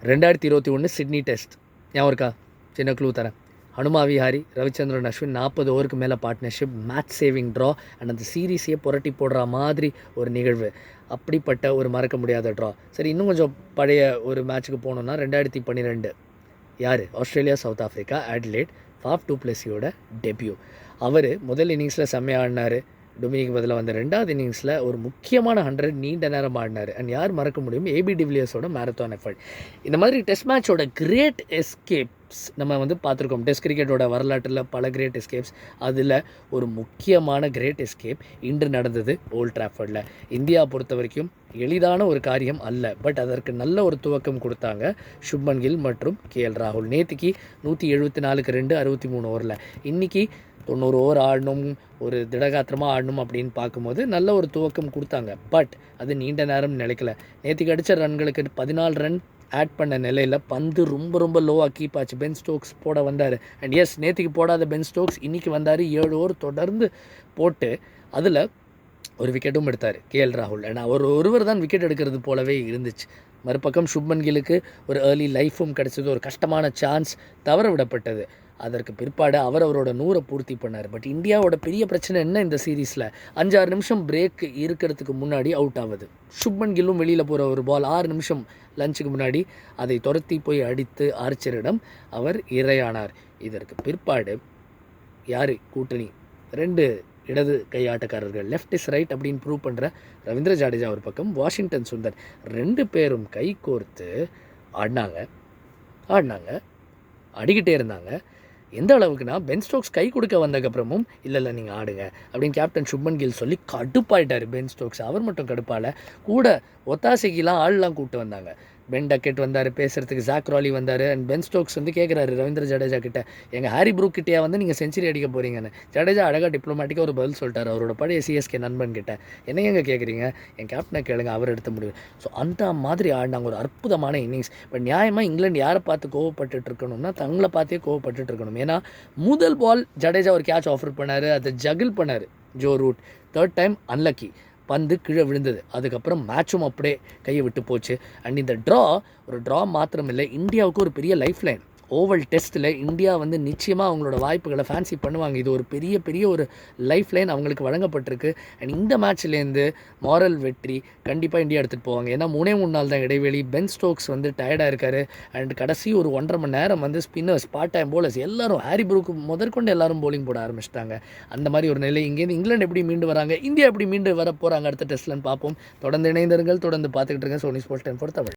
2021 Sydney test ஞாபகம் இருக்கா? சின்ன க்ளூ தரேன். ஹனுமா விஹாரி, ரவிச்சந்திரன் அஸ்வின் 40 ஓவருக்கு மேலே partnership, match saving draw and அந்த சீரீஸையே புரட்டி போடுற மாதிரி ஒரு நிகழ்வு. அப்படிப்பட்ட ஒரு மறக்க முடியாத ட்ரா. சரி, இன்னும் கொஞ்சம் பழைய ஒரு மேட்ச்சுக்கு போனோம்னா 2012 யார்? Australia South Africa Adelaide. Faf du பிளஸியோட டெபியூ. அவர் முதல் இன்னிங்ஸில் செம்மையாக ஆடினார். டொமினிக்கு பதிலாக வந்த ரெண்டாவது இன்னிங்ஸில் ஒரு முக்கியமான 100 நீண்ட நேரம் ஆடினார். அண்ட் யார் மறக்க முடியும்? ஏபி டிவிலியர்ஸோட மேரத்தான் எஃபர்ட். இந்த மாதிரி டெஸ்ட் மேட்சோட கிரேட் எஸ்கேப்ஸ் நம்ம பார்த்துருக்கோம். டெஸ்ட் கிரிக்கெட்டோட வரலாற்றில் பல கிரேட் எஸ்கேப்ஸ். அதில் ஒரு முக்கியமான கிரேட் எஸ்கேப் இன்று நடந்தது ஓல்ட் ட்ராஃபர்டில். இந்தியா பொறுத்த வரைக்கும் எளிதான ஒரு காரியம் அல்ல. பட் அதற்கு நல்ல ஒரு துவக்கம் கொடுத்தாங்க சுப்மன் கில் மற்றும் KL ராகுல். நேற்றுக்கு 174க்கு 2 63 ஓவரில். இன்றைக்கி 90 ஓவர் ஆடணும், ஒரு திடகாத்திரமாக ஆடணும் அப்படின்னு பார்க்கும்போது நல்ல ஒரு துவக்கம் கொடுத்தாங்க. பட் அது நீண்ட நேரம் நிலைக்கல. நேற்றுக்கு அடித்த ரன்களுக்கு 14 ரன் ஆட் பண்ண நிலையில் பந்து ரொம்ப லோவாக கீப் ஆச்சு. பென் ஸ்டோக்ஸ் போட வந்தார். அண்ட் எஸ், நேற்றுக்கு போடாத பென் ஸ்டோக்ஸ் இன்றைக்கி வந்தார். 7 ஓவர் தொடர்ந்து போட்டு அதில் ஒரு விக்கெட்டும் எடுத்தார் KL ராகுல். அண்ட் அவர் ஒருவர் தான் விக்கெட் எடுக்கிறது போலவே இருந்துச்சு. மறுபக்கம் சுப்மன் கில்லுக்கு ஒரு ஏர்லி லைஃபும் கிடச்சிது. ஒரு கஷ்டமான சான்ஸ் தவற விடப்பட்டது. அதற்கு பிற்பாடு அவரோட 100 பூர்த்தி பண்ணார். பட் இந்தியாவோட பெரிய பிரச்சனை என்ன? இந்த சீரீஸில் 5-6 நிமிஷம் பிரேக் இருக்கிறதுக்கு முன்னாடி அவுட் ஆகுது. சுப்மன் கில்லும் வெளியில் போகிற ஒரு பால் 6 நிமிஷம் லஞ்சுக்கு முன்னாடி அதை துரத்தி போய் அடித்து ஆர்ச்சரிடம் அவர் இரையானார். இதற்கு பிற்பாடு யார் கூட்டணி? 2 இடது கை ஆட்டக்காரர்கள், லெஃப்ட் இஸ் ரைட் அப்படின்னு ப்ரூவ் பண்ணுற ரவீந்திர ஜடேஜா ஒரு பக்கம், வாஷிங்டன் சுந்தர், 2 பேரும் கை கோர்த்து ஆடினாங்க, அடிக்கிட்டே இருந்தாங்க. எந்த அளவுக்குனா, பென் ஸ்டோக்ஸ் கை கொடுக்க வந்ததுக்கப்புறமும் இல்லை நீங்கள் ஆடுங்க அப்படின்னு கேப்டன் சுப்மன் கில் சொல்லி கடுப்பாயிட்டார் பென் ஸ்டோக்ஸ். அவர் மட்டும் கடுப்பால் கூட ஒத்தாசைக்கெலாம் ஆள்லாம் கூப்பிட்டு வந்தாங்க. பென் டக்கெட் வந்தார் பேசுகிறதுக்கு, ஜாக் ராலி வந்தார். அண்ட் பென் ஸ்டோக்ஸ் கேட்குறாரு ரவீந்திர ஜடேஜா கிட்ட, எங்கள் ஹாரி ப்ரூக் கிட்டே நீங்கள் செஞ்சுரி அடிக்க போகிறீங்கன்னு. ஜடேஜா அழகாக டிப்ளமேட்டிக்காக ஒரு பதில் சொல்லிட்டார் அவரோட பழைய CSK நண்பன் கிட்ட. என்ன எங்கே கேட்குறீங்க? என் கேப்டனை கேளுங்க, அவர் எடுத்த முடியும். ஸோ அந்த மாதிரி ஆடினாங்க ஒரு அற்புதமான இன்னிங்ஸ். பட் நியாயமாக இங்கிலாந்து யாரை பார்த்து கோவப்பட்டு இருக்கணும்னா தங்களை பார்த்தே கோவப்பட்டு இருக்கணும். ஏன்னா முதல் பால் ஜடேஜா ஒரு கேட்ச் ஆஃபர் பண்ணார், அதை ஜகிள் பண்ணார் Joe root. 3rd time unlucky, பந்து கீழே விழுந்தது. அதுக்கப்புறம் மேட்சும் அப்படியே கையை விட்டு போச்சு. அண்ட் இந்த ஒரு ட்ரா மாத்திரம் இல்லை, இந்தியாவுக்கு ஒரு பெரிய லைஃப் லைன். ஓவல் டெஸ்ட்டில் இந்தியா நிச்சயமாக அவங்களோட வாய்ப்புகளை ஃபேன்சி பண்ணுவாங்க. இது ஒரு பெரிய ஒரு லைஃப் லைன் அவங்களுக்கு வழங்கப்பட்டிருக்கு. அண்ட் இந்த மேட்ச்லேருந்து மாரல் வெற்றி கண்டிப்பாக இந்தியா எடுத்துகிட்டு போவாங்க. ஏன்னா 3 நாள் தான் இடைவெளி. பென் ஸ்டோக்ஸ் டயர்டாக இருக்கார். அண்ட் கடைசி ஒரு 1.5 மணி நேரம் ஸ்பின்னர்ஸ், பார்ட் டைம் போலர்ஸ் எல்லாரும், ஹாரி ப்ரூக் முதற்கொண்டு எல்லாரும் போலிங் போட ஆரம்பிச்சிட்டாங்க. அந்த மாதிரி ஒரு நிலை. இங்கேருந்து இங்கிலாந்து எப்படி மீண்டு வராங்க, இந்தியா எப்படி மீண்டு வர போகிறாங்க அடுத்த டெஸ்ட்லன்னு பார்ப்போம். தொடர்ந்து இணைந்திருங்கள், தொடர்ந்து பார்த்துக்கிட்டு இருக்கேன் Sony sports time for Tamil.